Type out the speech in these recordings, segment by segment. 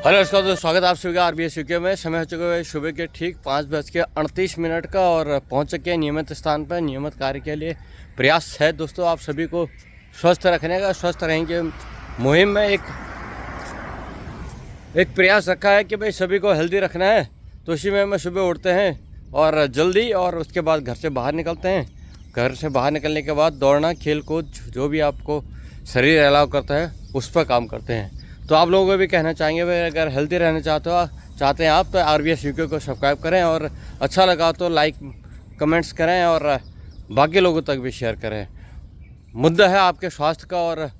Hello नमस्कार दोस्तों, स्वागत है आप सभी का आरबीएस यूके में। समय हो चुका है सुबह के ठीक 5:38 का और पहुंच चुके हैं नियमित स्थान पर। नियमित कार्य के लिए प्रयास है दोस्तों आप सभी को स्वस्थ रखने का। स्वस्थ रहेंगे मुहिम में एक प्रयास रखा है कि भाई सभी को हेल्दी रखना है। तो इसी में सुबह उठते हैं और जल्दी, और उसके बाद घर से बाहर निकलते हैं। घर से बाहर निकलने के बाद दौड़ना, खेल कूद, जो भी आपको शरीर अलाउ करता है उस पर काम करते हैं। तो आप लोगों को भी कहना चाहेंगे भाई, अगर हेल्दी रहना चाहते हैं आप तो आरबीएस यूके को सब्सक्राइब करें, और अच्छा लगा तो लाइक कमेंट्स करें और बाकी लोगों तक भी शेयर करें। मुद्दा है आपके स्वास्थ्य का और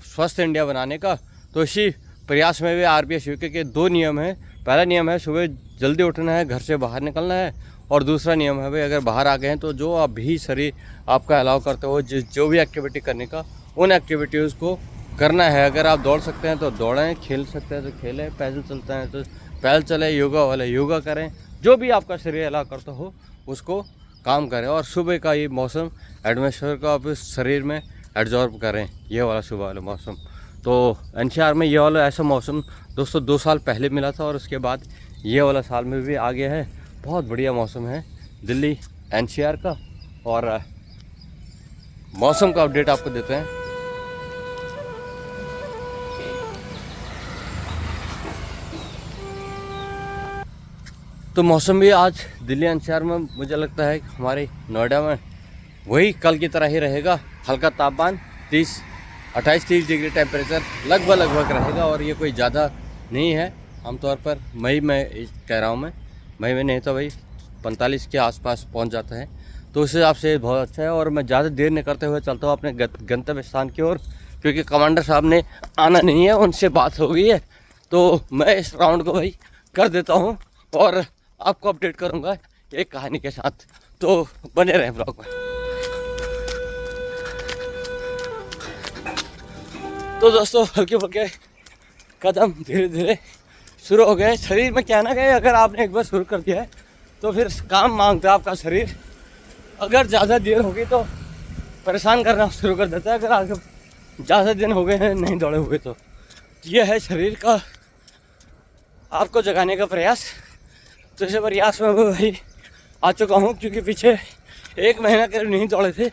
स्वस्थ इंडिया बनाने का। तो इसी प्रयास में भी आरबीएस यूके के 2 नियम हैं। पहला नियम है सुबह जल्दी उठना है, घर से बाहर निकलना है। और दूसरा नियम है भाई, अगर बाहर आ गए हैं तो जो आप भी शरीर आपका अलाउ करते हो, जो भी एक्टिविटी करने का, उन एक्टिविटीज़ को करना है। अगर आप दौड़ सकते हैं तो दौड़ें, खेल सकते हैं तो खेलें, पैदल चलते हैं तो पैदल चलें, योगा वाले योगा करें। जो भी आपका शरीर अलाउ करता हो उसको काम करें। और सुबह का ये मौसम एटमॉस्फेयर को आप शरीर में एब्जॉर्ब करें, ये वाला सुबह वाला मौसम। तो एनसीआर में ये वाला ऐसा मौसम दोस्तों 2 साल पहले मिला था, और उसके बाद ये वाला साल में भी आ गया है। बहुत बढ़िया मौसम है दिल्ली एनसीआर का। और मौसम का अपडेट आपको देते हैं। तो मौसम भी आज दिल्ली एनसीआर में मुझे लगता है हमारे नोएडा में वही कल की तरह ही रहेगा। हल्का तापमान 28-30 डिग्री टेम्परेचर लगभग रहेगा। और ये कोई ज़्यादा नहीं है। आमतौर पर मई में कह रहा हूँ मैं, मई में नहीं तो भाई 45 के आसपास पहुँच जाता है। तो उस हिसाब से बहुत अच्छा है। और मैं ज़्यादा देर नहीं करते हुए चलता हूँ अपने गंतव्य स्थान की ओर, क्योंकि कमांडर साहब ने आना नहीं है, उनसे बात हो गई है। तो मैं इस राउंड को भाई कर देता हूँ और आपको अपडेट करूंगा एक कहानी के साथ। तो बने रहें ब्लॉग में। तो दोस्तों हल्के फुल्के कदम धीरे धीरे शुरू हो गए। शरीर में क्या ना गए, अगर आपने एक बार शुरू कर दिया है तो फिर काम मांगता है आपका शरीर। अगर ज़्यादा देर होगी तो परेशान करना शुरू कर देता है। अगर आगे ज़्यादा दिन हो गए हैं नहीं दौड़े हुए तो यह है शरीर का आपको जगाने का प्रयास। तो इस प्रयास में भाई आ चुका हूँ, क्योंकि पीछे 1 महीना के नहीं दौड़े थे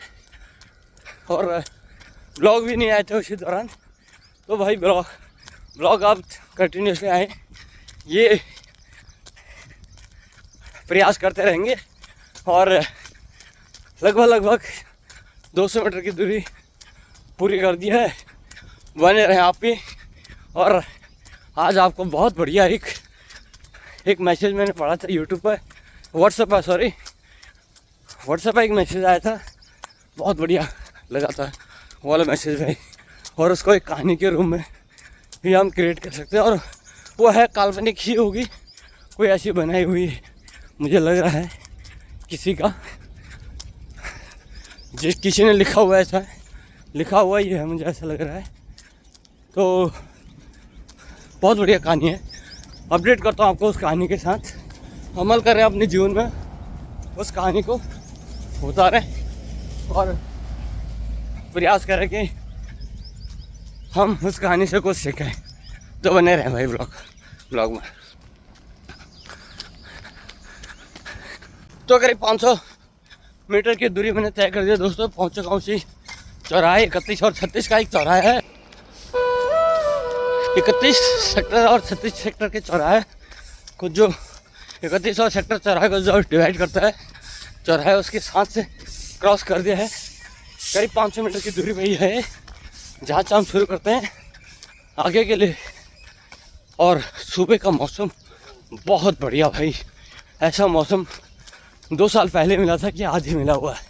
और ब्लॉग भी नहीं आए थे उसी दौरान। तो भाई ब्लॉग आप कंटिन्यूसली आए, ये प्रयास करते रहेंगे। और लगभग 200 मीटर की दूरी पूरी कर दी है। बने रहें आप भी। और आज आपको बहुत बढ़िया एक मैसेज मैंने पढ़ा था यूट्यूब पर, व्हाट्सएप पर एक मैसेज आया था, बहुत बढ़िया लगा था वो वाला मैसेज भाई। और उसको एक कहानी के रूप में भी हम क्रिएट कर सकते हैं। और वो है काल्पनिक ही होगी, कोई ऐसी बनाई हुई मुझे लग रहा है किसी का, किसी ने लिखा हुआ ऐसा लिखा हुआ ही है, मुझे ऐसा लग रहा है। तो बहुत बढ़िया कहानी है। अपडेट करता हूँ आपको उस कहानी के साथ। अमल करें अपने जीवन में, उस कहानी को उतारें और प्रयास करें कि हम उस कहानी से कुछ सीखें। तो बने रहें भाई ब्लॉग में। तो करीब 500 मीटर की दूरी मैंने तय कर दिया दोस्तों। पहुँच चुका हूँ उसी चौराहे 31 और 36 का एक चौराहा है। 31 सेक्टर और 36 सेक्टर के चौराहे को, जो 31 और सेक्टर चौराहे को जो डिवाइड करता है चौराहे, उसके साथ से क्रॉस कर दिया है। करीब 500 मीटर की दूरी पे ही है जहाँ से हम शुरू करते हैं आगे के लिए। और सुबह का मौसम बहुत बढ़िया भाई। ऐसा मौसम 2 साल पहले मिला था कि आज ही मिला हुआ है।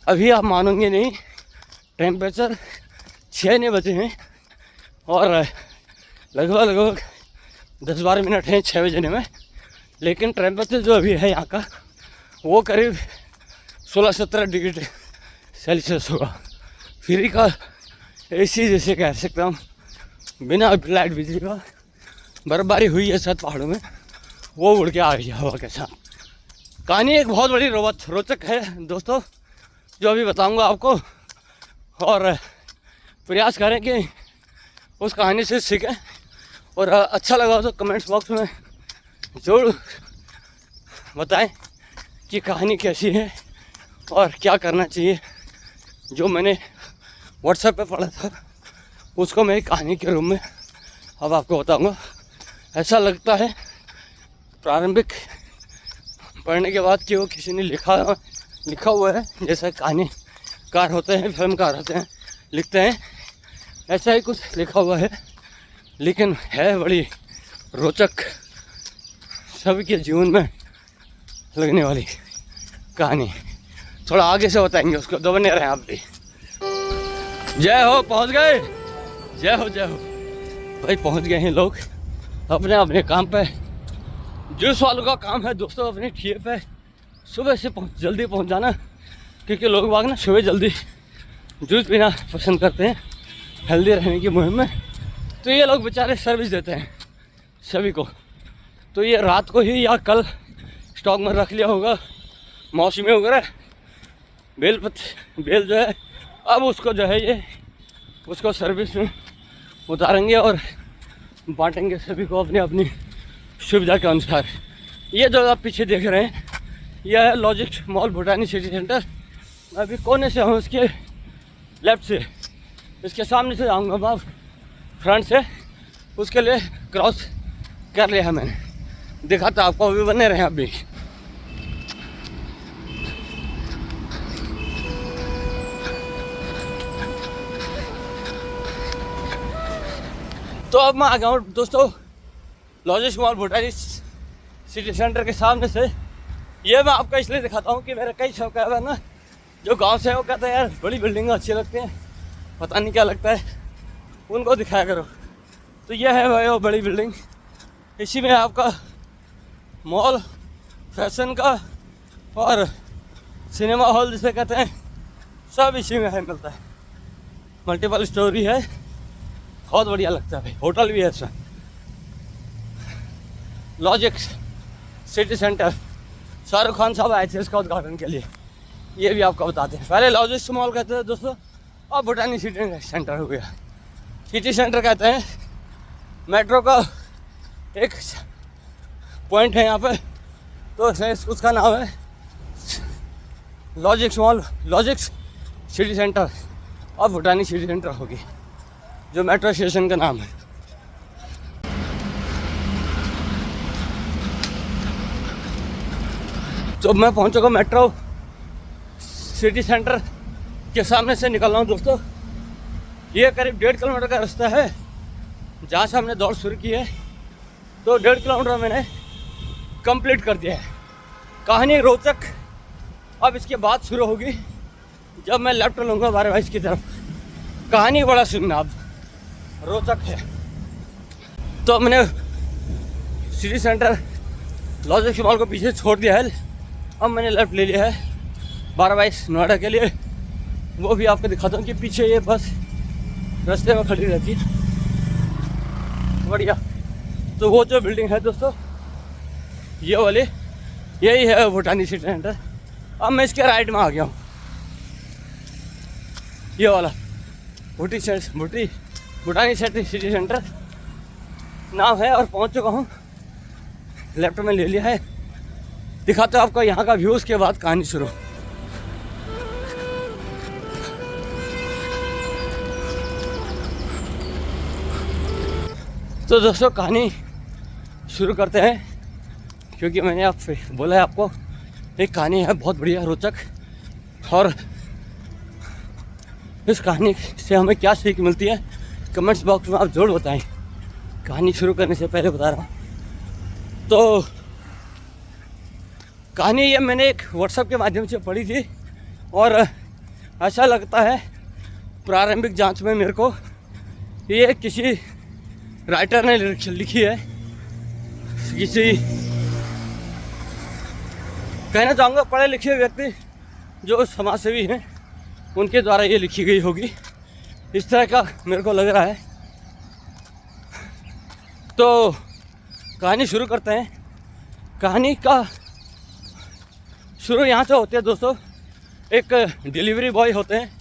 अभी आप मानोगे नहीं, टेम्परेचर 6 बजे हैं और लगभग 10-12 मिनट हैं 6 बजने में। लेकिन टेम्परेचर जो अभी है यहाँ का वो करीब 16-17 डिग्री सेल्सियस होगा। फ्री का एसी जैसे कह सकते हम, बिना लाइट बिजली का। बर्फबारी हुई है साथ पहाड़ों में, वो उड़ के आ रही है हवा के साथ। कहानी एक बहुत बड़ी रोचक है दोस्तों, जो अभी बताऊंगा आपको। और प्रयास करें कि उस कहानी से सीखें और अच्छा लगा तो कमेंट्स बॉक्स में ज़रूर बताएं कि कहानी कैसी है और क्या करना चाहिए। जो मैंने व्हाट्सएप पे पढ़ा था उसको मैं कहानी के रूप में अब आपको बताऊंगा। ऐसा लगता है प्रारंभिक पढ़ने के बाद कि वो किसी ने लिखा हुआ है, जैसे कहानीकार होते हैं, फिल्मकार होते हैं, लिखते हैं, ऐसा ही कुछ लिखा हुआ है। लेकिन है बड़ी रोचक, सभी के जीवन में लगने वाली कहानी। थोड़ा आगे से बताएंगे उसको, तो बने रहे आप भी। जय हो, पहुंच गए। जय हो जय हो भाई, पहुंच गए हैं लोग अपने अपने काम पे। जूस वालों का काम है दोस्तों अपने ठिए पे सुबह से जल्दी पहुंच जाना, क्योंकि लोग बाग ना सुबह जल्दी जूस पीना पसंद करते हैं हेल्दी रहने की मुहिम में। तो ये लोग बेचारे सर्विस देते हैं सभी को। तो ये रात को ही या कल स्टॉक में रख लिया होगा मौसमी वगैरह, बेल जो है, अब उसको जो है ये उसको सर्विस में उतारेंगे और बांटेंगे सभी को अपनी अपनी सुविधा के अनुसार। ये जो आप पीछे देख रहे हैं यह है लॉजिक मॉल भूटानी सिटी सेंटर। अभी कोने से हूँ उसके लेफ्ट से, इसके सामने से जाऊँगा मैं फ्रंट से, उसके लिए क्रॉस कर लिया है मैंने, दिखाता आपको, अभी बने रहे अभी। तो अब मैं आ गया हूँ दोस्तों लॉजिक मॉल भूटानी सिटी सेंटर के सामने से। ये मैं आपको इसलिए दिखाता हूँ कि मेरे कई शौक है ना, जो गांव से है वो कहते हैं यार बड़ी बिल्डिंग अच्छी लगती हैं, पता नहीं क्या लगता है, उनको दिखाया करो। तो ये है भाई वो बड़ी बिल्डिंग, इसी में आपका मॉल, फैशन का और सिनेमा हॉल जिसे कहते हैं, सब इसी में है, मिलता है। मल्टीपल स्टोरी है, बहुत बढ़िया लगता है भाई। होटल भी है इसमें, logic city centre. Shahrukh Khan साहब आए थे इसका उद्घाटन के लिए, ये भी आपको बताते हैं। पहले लॉजिक मॉल कहते थे दोस्तों, अब भूटानी सिटी सेंटर हो गया। सिटी सेंटर कहते हैं, मेट्रो का एक पॉइंट है यहाँ पे, तो उसका नाम है logic mall, logic city centre. अब भूटानी सिटी सेंटर होगी, जो मेट्रो स्टेशन का नाम है। तो मैं पहुंच चुका मेट्रो सिटी सेंटर के सामने से निकल रहा हूँ दोस्तों। ये करीब 1.5 किलोमीटर का रास्ता है जहाँ से हमने दौड़ शुरू की है। तो 1.5 किलोमीटर मैंने कंप्लीट कर दिया है। कहानी रोचक अब इसके बाद शुरू होगी जब मैं लेफ्ट लूँगा 12:22 की तरफ। कहानी बड़ा सुनना अब, रोचक है। तो मैंने सिटी सेंटर लॉजिक मॉल को पीछे छोड़ दिया है, अब मैंने लेफ्ट ले लिया है 12:22 नोएडा के लिए। वो भी आपको दिखाता हूँ कि पीछे ये बस रास्ते में खड़ी रहती है, बढ़िया। तो वो जो बिल्डिंग है दोस्तों ये वाली, यही है भूटानी सिटी सेंटर। अब मैं इसके राइट में आ गया हूँ, ये वाला भूटानी सिटी सेंटर नाम है, और पहुँच चुका हूँ। लेफ्ट में ले लिया है, दिखाते हो आपको यहाँ का व्यू, उसके बाद कहानी शुरू। तो दोस्तों कहानी शुरू करते हैं, क्योंकि मैंने आपसे बोला है आपको एक कहानी है बहुत बढ़िया रोचक, और इस कहानी से हमें क्या सीख मिलती है कमेंट्स बॉक्स में आप जरूर बताएं। कहानी शुरू करने से पहले बता रहा हूँ, तो कहानी ये मैंने एक व्हाट्सएप के माध्यम से पढ़ी थी, और ऐसा लगता है प्रारंभिक जांच में मेरे को ये किसी राइटर ने लिखी है, किसी कहना चाहूँगा पढ़े लिखे व्यक्ति जो समाजसेवी हैं उनके द्वारा ये लिखी गई होगी, इस तरह का मेरे को लग रहा है। तो कहानी शुरू करते हैं। कहानी का शुरू यहाँ से होती है दोस्तों। एक डिलीवरी बॉय होते हैं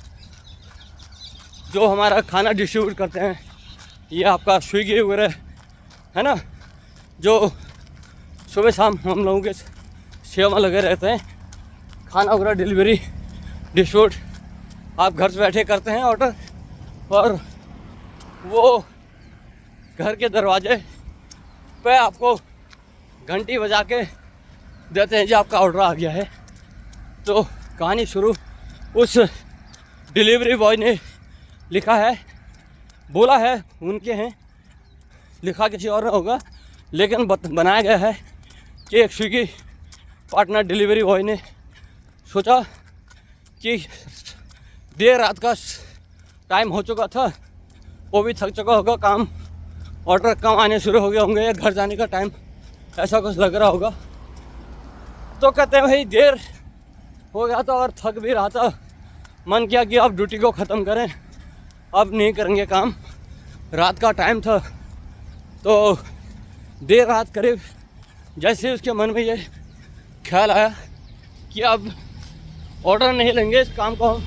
जो हमारा खाना डिस्ट्रीब्यूट करते हैं, ये आपका स्विगी वगैरह है ना, जो सुबह शाम हम लोगों के सेवा में लगे रहते हैं, खाना वगैरह डिलीवरी डिशवोट आप घर से बैठे करते हैं ऑर्डर, और वो घर के दरवाजे पे आपको घंटी बजा के देते हैं जी आपका ऑर्डर आ गया है। तो कहानी शुरू उस डिलीवरी बॉय ने लिखा है, बोला है उनके हैं, लिखा किसी और ने होगा, लेकिन बनाया गया है कि एक स्विगी पार्टनर डिलीवरी बॉय ने सोचा कि देर रात का टाइम हो चुका था, वो भी थक चुका होगा, काम ऑर्डर कम आने शुरू हो गए होंगे या घर जाने का टाइम ऐसा कुछ लग रहा होगा। तो कहते हैं भाई देर हो गया था और थक भी रहा था, मन किया कि आप ड्यूटी को ख़त्म करें, अब नहीं करेंगे काम, रात का टाइम था। तो देर रात करीब जैसे उसके मन में ये ख्याल आया कि अब ऑर्डर नहीं लेंगे, इस काम को हम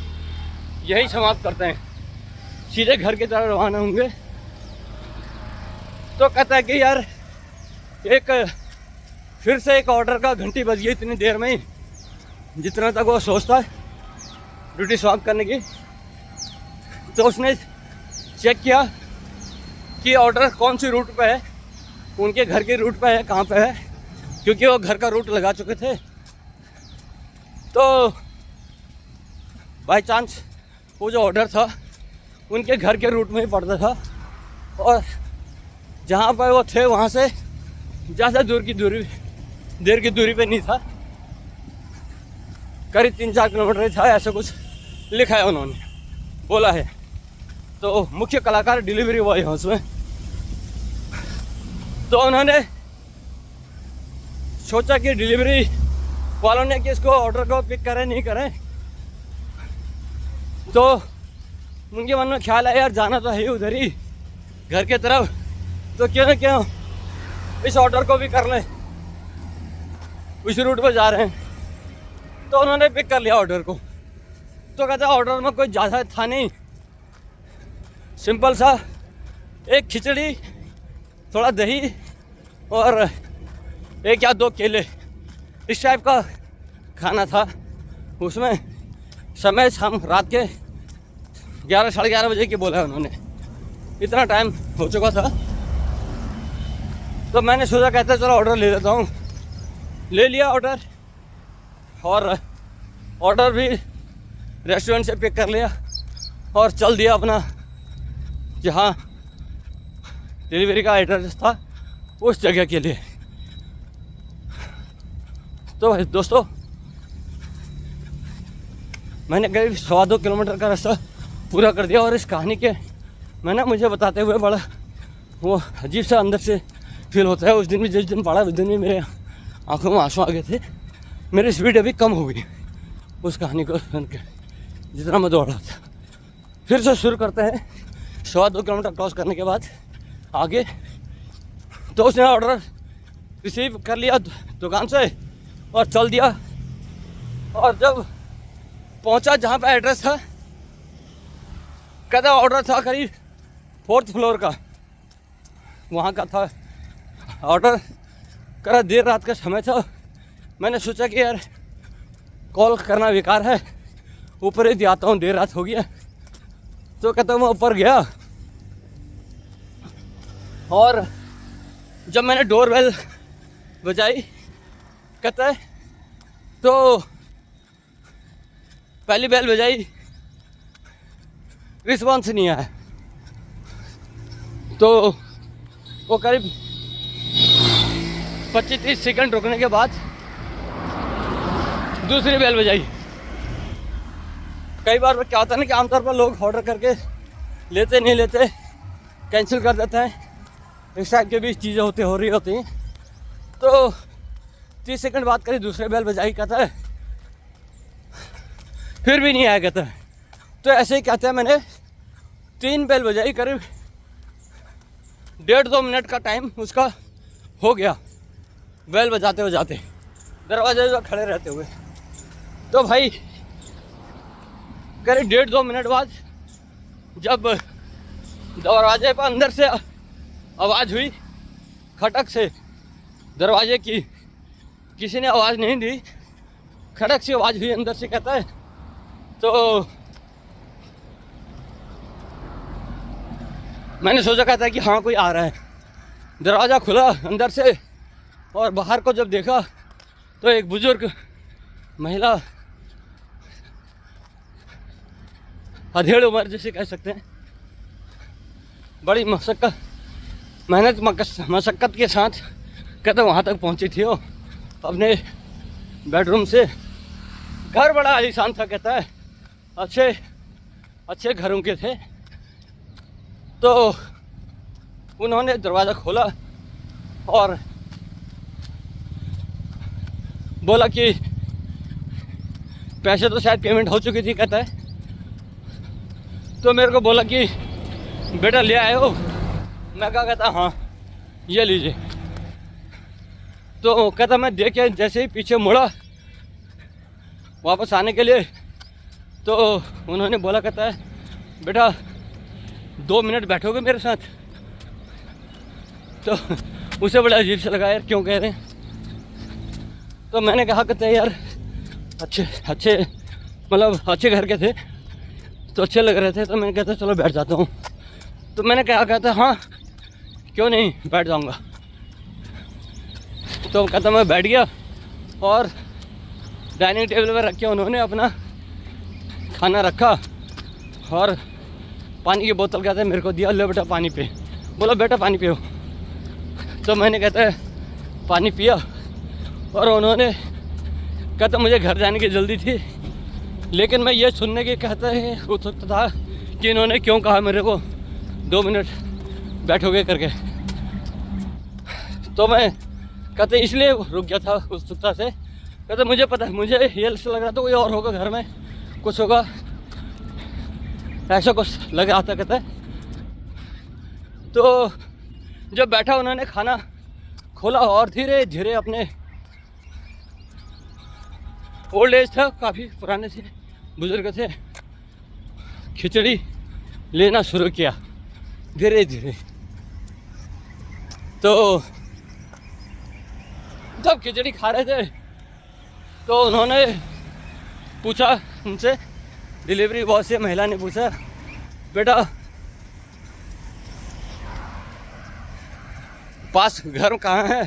यही समाप्त करते हैं, सीधे घर की तरफ रवाना होंगे। तो कहता है कि यार एक फिर से एक ऑर्डर का घंटी बज गई इतनी देर में ही, जितना तक वो सोचता है ड्यूटी समाप्त करने की। तो उसने चेक किया कि ऑर्डर कौन सी रूट पे है, उनके घर के रूट पे है, कहाँ पे है, क्योंकि वो घर का रूट लगा चुके थे। तो बाय चांस वो जो ऑर्डर था उनके घर के रूट में ही पड़ता था, और जहाँ पर वो थे वहाँ से ज़्यादा देर की दूरी पे नहीं था, करीब 3-4 किलोमीटर था, ऐसा कुछ लिखा है उन्होंने, बोला है। तो मुख्य कलाकार डिलीवरी बॉय है उसमें। तो उन्होंने सोचा कि डिलीवरी वालों ने कि इसको ऑर्डर को पिक करें नहीं करें, तो उनके मन में ख्याल आया यार जाना तो है उधर ही घर के तरफ, तो क्यों ना क्यों इस ऑर्डर को भी कर लें, उस रूट पर जा रहे हैं। तो उन्होंने पिक कर लिया ऑर्डर को। तो कहते ऑर्डर में कोई ज़्यादा था नहीं, सिंपल सा एक खिचड़ी, थोड़ा दही और 1 या 2 केले, इस टाइप का खाना था। उसमें समय शाम रात के 11-साढ़े 11 बजे की बोला है उन्होंने, इतना टाइम हो चुका था। तो मैंने सोचा कहते चलो ऑर्डर ले लेता हूँ, ले लिया ऑर्डर, और ऑर्डर भी रेस्टोरेंट से पिक कर लिया और चल दिया अपना जहाँ डिलीवरी का एड्रेस था उस जगह के लिए। तो दोस्तों मैंने करीब 1.25 किलोमीटर का रास्ता पूरा कर दिया, और इस कहानी के मैंने मुझे बताते हुए बड़ा वो अजीब सा अंदर से फील होता है। उस दिन भी जिस दिन पढ़ा उस दिन भी मेरे आंखों में आंसू आ गए थे, मेरी स्पीड अभी कम हो गई उस कहानी को सुन के, जितना मैं दौड़ रहा था। फिर से शुरू करते हैं 1.25 किलोमीटर क्रॉस करने के बाद आगे। तो उसने ऑर्डर रिसीव कर लिया दुकान से और चल दिया, और जब पहुंचा जहाँ पे एड्रेस था, कहता ऑर्डर था करीब 4th फ्लोर का, वहाँ का था ऑर्डर। करा देर रात का समय था, मैंने सोचा कि यार कॉल करना बेकार है, ऊपर ही आता हूँ, देर रात हो गया। तो कहता मैं ऊपर गया, और जब मैंने डोर बेल बजाई कहता है, तो पहली बेल बजाई, रिस्पॉन्स नहीं आया। तो वो करीब 25-30 सेकंड रुकने के बाद दूसरी बेल बजाई। कई बार क्या होता है ना कि आमतौर पर लोग ऑर्डर करके लेते नहीं लेते, कैंसिल कर देते हैं, इस टाइप के भी चीज़ें हो रही होती हैं। तो 30 सेकंड बाद करीब दूसरे बेल बजाई कहता है, फिर भी नहीं आया कहता है। तो ऐसे ही कहते हैं मैंने 3 बेल बजाई, करीब 1.5-2 मिनट का टाइम उसका हो गया बेल बजाते बजाते, दरवाजे पर खड़े रहते हुए। तो भाई करीब 1.5-2 मिनट बाद जब दरवाजे पर अंदर से आवाज़ हुई खटक से दरवाजे की किसी ने आवाज़ नहीं दी, खटक से आवाज़ हुई अंदर से, कहता है। तो मैंने सोचा, कहता है कि हाँ कोई आ रहा है। दरवाज़ा खुला अंदर से और बाहर को जब देखा तो एक बुजुर्ग महिला, अधेड़ उम्र जैसे कह सकते हैं, बड़ी मशक्क़त के साथ कहते वहाँ तक पहुँची थी वो अपने बेडरूम से। घर बड़ा आलीशान था, कहता है अच्छे घरों के थे। तो उन्होंने दरवाज़ा खोला और बोला कि पैसे तो शायद पेमेंट हो चुकी थी, कहता है। तो मेरे को बोला कि बेटा ले आए हो? मैं कहा, कहता हाँ ये लीजिए। तो कहता मैं देखे जैसे ही पीछे मुड़ा वापस आने के लिए, तो उन्होंने बोला, कहता है बेटा 2 मिनट बैठोगे मेरे साथ? तो उसे बड़ा अजीब से लगा, यार क्यों कह रहे हैं। तो मैंने कहा, कहते हैं यार अच्छे मतलब अच्छे घर के थे तो अच्छे लग रहे थे, तो मैंने कहता चलो बैठ जाता हूँ। तो मैंने कहा, कहता हाँ क्यों नहीं, बैठ जाऊँगा। तो कहता मैं बैठ गया और डाइनिंग टेबल पर रख के उन्होंने अपना खाना रखा और पानी की बोतल कहते हैं मेरे को दिया, लो बेटा पानी पे। बोला बेटा पानी पियो। तो मैंने कहता है पानी पिया और उन्होंने कहता मुझे घर जाने की जल्दी थी, लेकिन मैं ये सुनने की कहता है उत्सुक था कि इन्होंने क्यों कहा मेरे को 2 मिनट बैठोगे करके। तो मैं कहते इसलिए रुक गया था उत्सुकता से। कहते मुझे पता है, मुझे ये लग रहा था कोई और होगा घर में, कुछ होगा, ऐसा कुछ लग रहा था। कहता है तो जब बैठा उन्होंने खाना खोला और धीरे धीरे अपने, ओल्ड एज था, काफ़ी पुराने से बुजुर्ग थे, खिचड़ी लेना शुरू किया धीरे धीरे। तो जब खिचड़ी खा रहे थे तो उन्होंने पूछा उनसे, डिलीवरी बॉय से महिला ने पूछा, बेटा पास घर कहाँ है?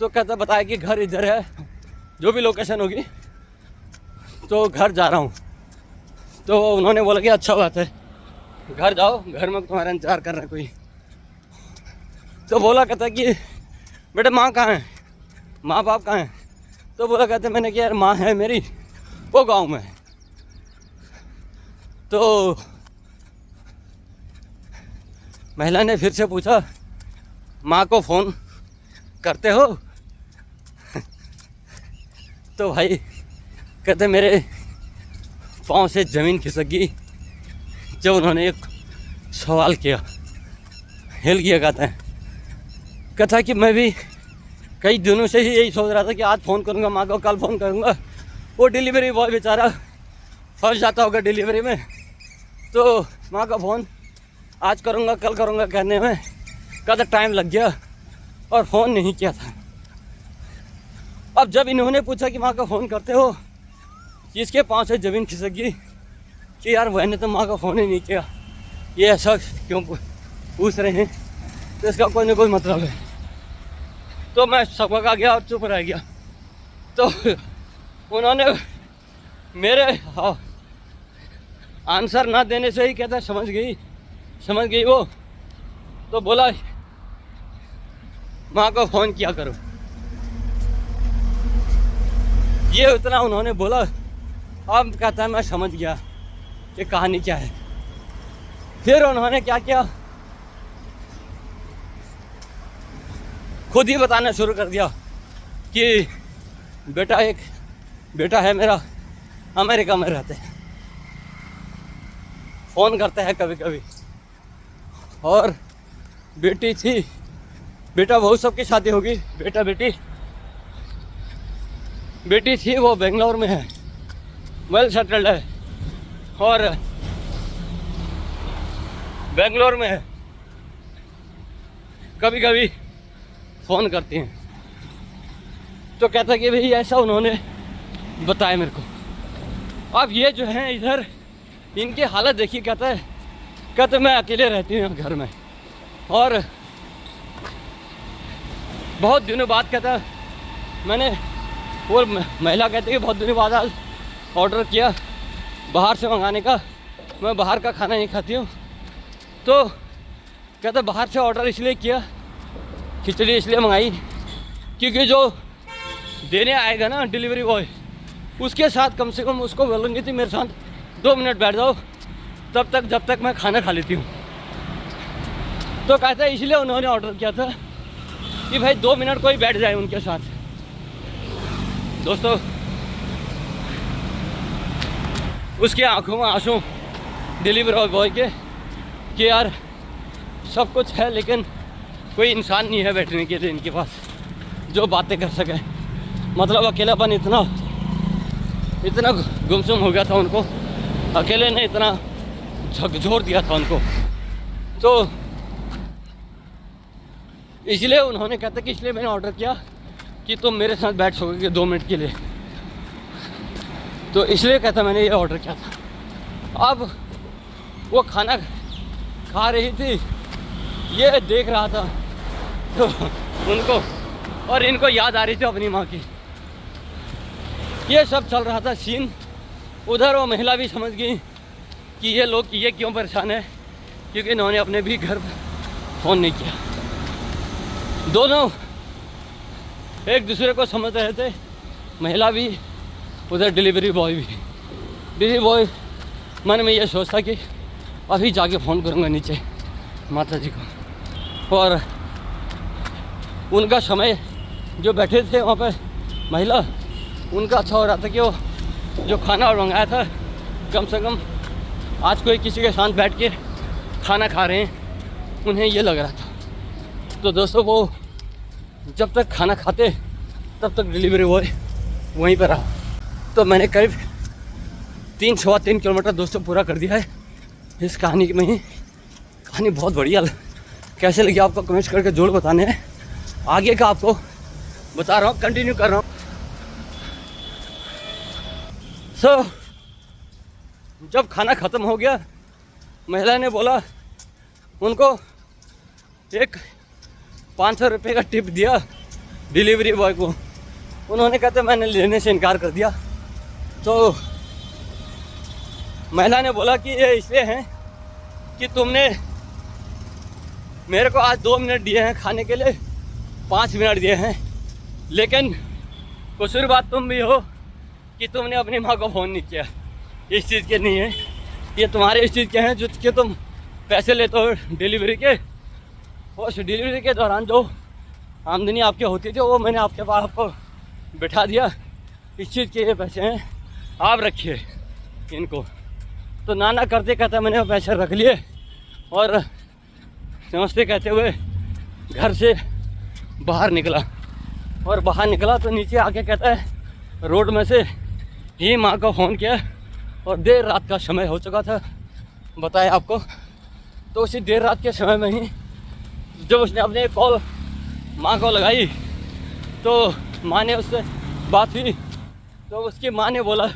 तो कहता बताया कि घर इधर है, जो भी लोकेशन होगी, तो घर जा रहा हूँ। तो उन्होंने बोला कि अच्छा बात है, घर जाओ, घर में तुम्हारा इंतजार कर रहा है कोई। तो बोला, कहता कि बेटा माँ कहाँ है, माँ बाप कहाँ हैं? तो बोला, कहते मैंने कि यार माँ है मेरी, वो गांव में है। तो महिला ने फिर से पूछा, माँ को फ़ोन करते हो? तो भाई कहते मेरे पाँव से ज़मीन खिसक गई जब उन्होंने एक सवाल किया, हिल गया। कहता कि मैं भी कई दिनों से ही यही सोच रहा था कि आज फ़ोन करूँगा माँ को, कल फ़ोन करूँगा। वो डिलीवरी बॉय बेचारा फंस जाता होगा डिलीवरी में, तो माँ का फ़ोन आज करूँगा कल करूँगा कहने में कहता टाइम लग गया और फ़ोन नहीं किया था। अब जब इन्होंने पूछा कि माँ का फ़ोन करते हो, इसके पाँव से ज़मीन खिसक गई कि यार मैंने तो माँ का फ़ोन ही नहीं किया, ये ऐसा क्यों पूछ रहे हैं, तो इसका कोई ना कोई मतलब है। तो मैं सबक आ गया और चुप रह गया। तो उन्होंने मेरे आंसर ना देने से ही कहता समझ गई वो। तो बोला माँ को फ़ोन किया करो। ये उतना उन्होंने बोला। अब कहता है मैं समझ गया कि कहानी क्या है। फिर उन्होंने क्या किया, खुद ही बताना शुरू कर दिया कि एक बेटा है मेरा, अमेरिका में रहते हैं, फ़ोन करता है कभी कभी, और बेटी थी, बेटा बहुत सबकी शादी होगी, बेटी थी वो बेंगलोर में है, वेल सेटल्ड है और बेंगलोर में है। कभी कभी फ़ोन करती हैं। तो कहता कि भाई ऐसा उन्होंने बताया मेरे को। अब ये जो है इधर इनकी हालत देखिए, कहते मैं अकेले रहती हूँ घर में, और बहुत दिनों बाद कहता मैंने, वो महिला कहती है कि बहुत दिनों बाद आज ऑर्डर किया बाहर से मंगाने का, मैं बाहर का खाना नहीं खाती हूँ। तो कहता बाहर से ऑर्डर इसलिए किया, खिचड़ी इसलिए मंगाई क्योंकि जो देने आएगा ना डिलीवरी बॉय, उसके साथ कम से कम उसको बोलूँगी थी मेरे साथ 2 मिनट बैठ जाओ तब तक जब तक मैं खाना खा लेती हूँ। तो कहता है इसलिए उन्होंने ऑर्डर किया था कि भाई 2 मिनट कोई बैठ जाए उनके साथ। दोस्तों उसके आंखों में आंसू डिलीवरी बॉय के कि यार सब कुछ है लेकिन कोई इंसान नहीं है बैठने के लिए इनके पास जो बातें कर सके। मतलब अकेलापन इतना गुमसुम हो गया था उनको, अकेले ने इतना झकझोर दिया था उनको। तो इसलिए उन्होंने कहते कि इसलिए मैंने ऑर्डर किया कि तुम मेरे साथ बैठ सकोगे 2 मिनट के लिए, तो इसलिए कहता मैंने ये ऑर्डर किया था। अब वो खाना खा रही थी, ये देख रहा था तो उनको और इनको याद आ रही थी अपनी माँ की। ये सब चल रहा था सीन। उधर वो महिला भी समझ गई कि ये लोग ये क्यों परेशान है, क्योंकि इन्होंने अपने भी घर फ़ोन नहीं किया। दोनों एक दूसरे को समझ रहे थे, महिला भी उधर डिलीवरी बॉय भी। डिलीवरी बॉय मन में ये सोचता कि अभी जाके फ़ोन करूँगा नीचे माता जी को। और उनका समय जो बैठे थे वहाँ पे महिला, उनका अच्छा हो रहा था कि वो जो खाना और मंगाया था कम से कम आज कोई किसी के साथ बैठ के खाना खा रहे हैं, उन्हें ये लग रहा था। तो दोस्तों वो जब तक खाना खाते तब तक डिलीवरी बॉय वहीं पर रहा। तो मैंने करीब 3-3.25 किलोमीटर दोस्तों पूरा कर दिया है इस कहानी में ही। कहानी बहुत बढ़िया, कैसे लगी आपको कमेंट करके जोड़ बताने हैं। आगे का आपको बता रहा हूँ, कंटिन्यू कर रहा हूँ। जब खाना ख़त्म हो गया, महिला ने बोला उनको एक 500 रुपये का टिप दिया डिलीवरी बॉय को। उन्होंने कहते मैंने लेने से इनकार कर दिया। तो महिला ने बोला कि ये इसलिए है कि तुमने मेरे को आज 2 मिनट दिए हैं खाने के लिए, 5 मिनट दिए हैं, लेकिन कसूर बात तुम भी हो कि तुमने अपनी माँ को फ़ोन नहीं किया। इस चीज़ के नहीं है, ये तुम्हारे इस चीज़ के हैं जो कि तुम पैसे लेते हो डिलीवरी के। उस डिलीवरी के दौरान जो आमदनी आपकी होती थी वो मैंने आपके पास आपको बिठा दिया। इस चीज़ के ये पैसे हैं, आप रखिए इनको। तो नाना करते कहते मैंने वो पैसे रख लिए और नमस्ते कहते हुए घर से बाहर निकला। और बाहर निकला तो नीचे आके कहता है रोड में से ही माँ को फ़ोन किया और देर रात का समय हो चुका था, बताया आपको। तो उसी देर रात के समय में ही जब उसने अपने कॉल माँ को लगाई तो माँ ने उससे बात हुई। तो उसकी माँ ने बोला,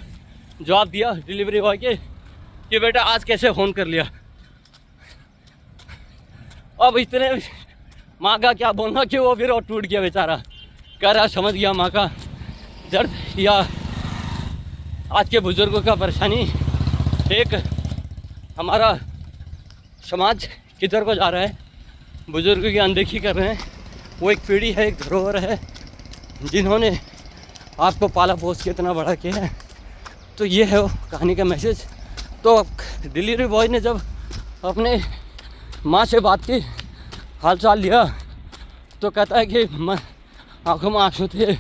जवाब दिया डिलीवरी बॉय के कि बेटा आज कैसे फ़ोन कर लिया। अब इतने माँ का क्या बोलना कि वो फिर और टूट गया बेचारा, कह रहा समझ गया माँ का दर्द या आज के बुज़ुर्गों का परेशानी। एक हमारा समाज किधर को जा रहा है, बुज़ुर्गों की अनदेखी कर रहे हैं। वो एक पीढ़ी है, एक धरोहर है जिन्होंने आपको पाला पोस के इतना बड़ा किया है। तो ये है वो कहानी का मैसेज। तो डिलीवरी बॉय ने जब अपने माँ से बात की, हाल चाल लिया, तो कहता है कि आंखों में आंसू थे,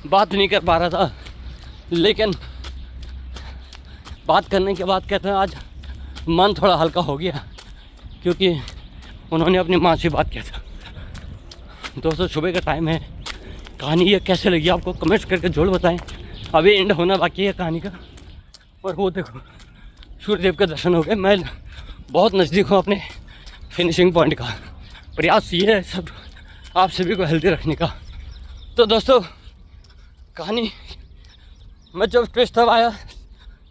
बात नहीं कर पा रहा था, लेकिन बात करने के बाद कहते हैं आज मन थोड़ा हल्का हो गया क्योंकि उन्होंने अपनी माँ से बात किया था। दोस्तों सुबह का टाइम है। कहानी ये कैसे लगी आपको कमेंट्स करके जोड़ बताएं। अभी एंड होना बाकी है कहानी का। और वो देखो सूर्यदेव के दर्शन हो गए। मैं बहुत नज़दीक हूँ अपने फिनिशिंग पॉइंट का। प्रयास ये है सब आप सभी को हेल्दी रखने का। तो दोस्तों कहानी मैं जब ट्विस्ट तब आया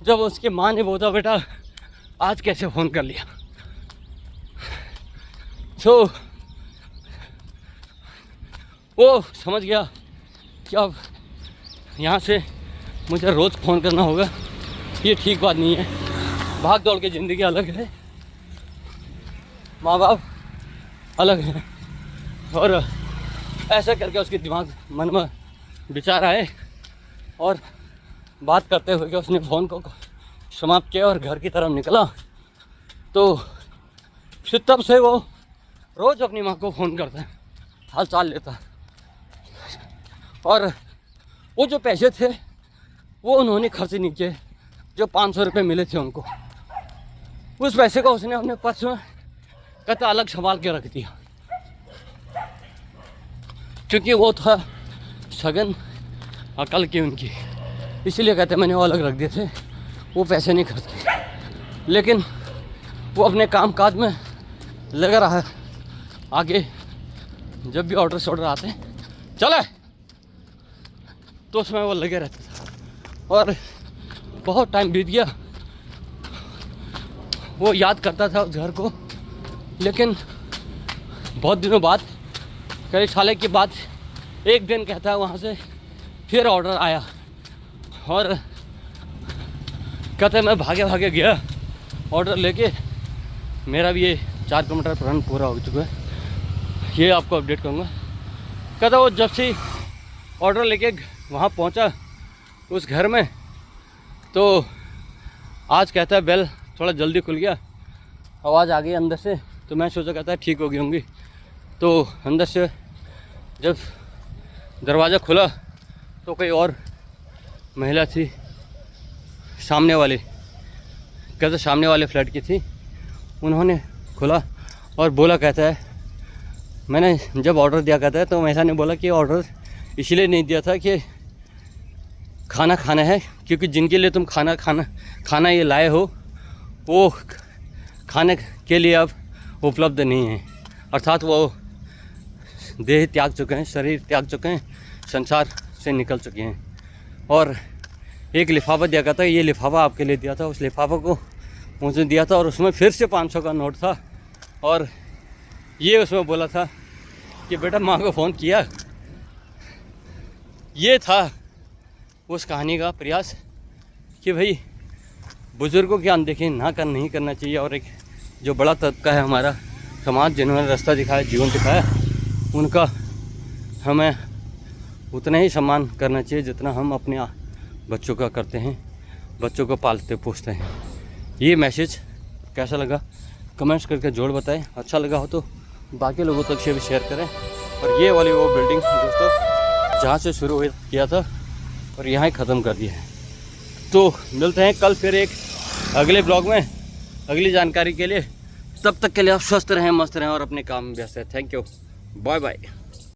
जब उसकी माँ ने बोला बेटा आज कैसे फ़ोन कर लिया। तो वो समझ गया कि अब यहाँ से मुझे रोज़ फ़ोन करना होगा, ये ठीक बात नहीं है। भाग दौड़ की ज़िंदगी अलग है, माँ बाप अलग हैं। और ऐसा करके उसके दिमाग मन में विचार आए और बात करते हुए कि उसने फ़ोन को समाप्त किया और घर की तरफ निकला। तो फिर तब से वो रोज़ अपनी माँ को फ़ोन करता है, हाल चाल लेता है। और वो जो पैसे थे वो उन्होंने खर्च नहीं किए, जो 500 रुपये मिले थे उनको, उस पैसे को उसने अपने पर्स में कता अलग संभाल के रख दिया, क्योंकि वो था सगन अकल की उनकी, इसीलिए कहते मैंने वो अलग रख दिए थे, वो पैसे नहीं खर्च किए। लेकिन वो अपने काम काज में लगा रहा है। आगे जब भी ऑर्डर आते हैं चले तो उसमें वो लगे रहता था और बहुत टाइम बीत गया। वो याद करता था उस घर को, लेकिन बहुत दिनों बाद कई साल के बाद एक दिन कहता है वहाँ से फिर ऑर्डर आया और कहते मैं भागे भागे गया ऑर्डर लेके। मेरा भी ये 4 किलोमीटर रन पूरा हो चुका है, ये आपको अपडेट करूँगा। कहता वो जब से ऑर्डर लेके वहाँ पहुँचा उस घर में, तो आज कहता है बेल थोड़ा जल्दी खुल गया, आवाज़ आ गई अंदर से। तो मैं सोचा कहता है ठीक हो गई होंगी। तो अंदर से जब दरवाज़ा खुला तो कोई और महिला थी, सामने वाले कहते सामने वाले फ्लैट की थी। उन्होंने खुला और बोला कहता है मैंने जब ऑर्डर दिया कहता है तो महिला ने बोला कि ऑर्डर इसलिए नहीं दिया था कि खाना खाना है, क्योंकि जिनके लिए तुम खाना ये लाए हो वो खाने के लिए अब उपलब्ध नहीं है, अर्थात वो देह त्याग चुके हैं, शरीर त्याग चुके हैं, संसार से निकल चुके हैं। और एक लिफाफा दिया करता है, ये लिफाफा आपके लिए दिया था। उस लिफाफा को मुझे दिया था और उसमें फिर से 500 का नोट था और ये उसमें बोला था कि बेटा माँ को फ़ोन किया। ये था उस कहानी का प्रयास कि भाई बुज़ुर्गों की अनदेखी नहीं करना चाहिए। और एक जो बड़ा तबका है हमारा समाज, जिन्होंने रास्ता दिखाया, जीवन दिखाया, उनका हमें उतना ही सम्मान करना चाहिए जितना हम अपने बच्चों का करते हैं, बच्चों को पालते पोसते हैं। ये मैसेज कैसा लगा कमेंट्स करके जोड़ बताएं। अच्छा लगा हो तो बाकी लोगों तक से भी शेयर करें। और ये वाली वो बिल्डिंग दोस्तों जहाँ से शुरू किया था और यहाँ ही ख़त्म कर दिया है। तो मिलते हैं कल फिर एक अगले ब्लॉग में अगली जानकारी के लिए। तब तक के लिए आप स्वस्थ रहें, मस्त रहें और अपने काम में व्यस्त रहें। Thank you, bye bye.